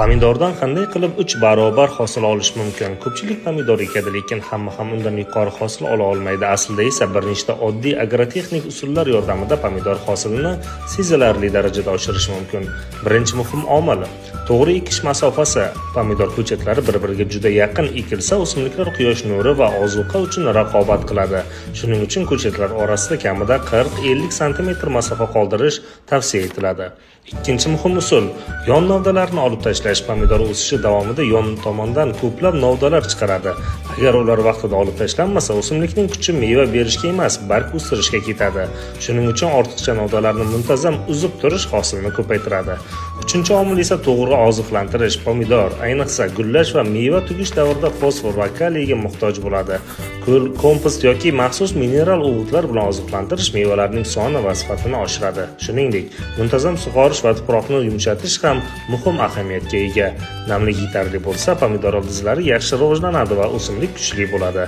Pomidordan qanday qilib 3 barobar hosil olish mumkin? Ko'pchilik pomidor ekadi, lekin hamma ham undan yuqori hosil ola olmaydi. Aslida esa bir nechta oddiy agrotexnik usullar yordamida pomidor hosilini sezilarli darajada oshirish mumkin. Birinchi muhim omil to'g'ri ekish masofasi. Pomidor ko'chatlari bir-biriga juda yaqin ekilsa, o'simliklar quyosh nuri va ozuqa uchun raqobat qiladi. Shuning uchun ko'chatlar orasida kamida 40-50 sm masofa qoldirish tavsiya etiladi. Ikkinchi muhim usul yon novdalarni olib tashlash. Pomidor o'sishi davomida yon tomondan ko'plab novdalar chiqaradi. Agar ular vaqtida olib tashlanmasa, o'simlikning kuchi meva berishga emas, barg o'stirishga ketadi. Shuning uchun ortiqcha novdalarni muntazam uzib turish hosilni ko'paytiradi. Uchinchi omil esa to'g'ri oziqlantirish. Pomidor, ayniqsa gullash va meva tugish davrida fosfor va kaliyga muhtoj bo'ladi. Kompost yoki maxsus mineral o'g'itlar bilan oziqlantirish mevalarning soni va sifatini oshiradi. Shuningdek, muntazam sug'orish va tuproqni yumshatish ham muhim ahamiyatga ega. Namlik yetarli bo'lsa, pomidor ildizlari yaxshi rivojlanadi va o'simlik kuchli bo'ladi.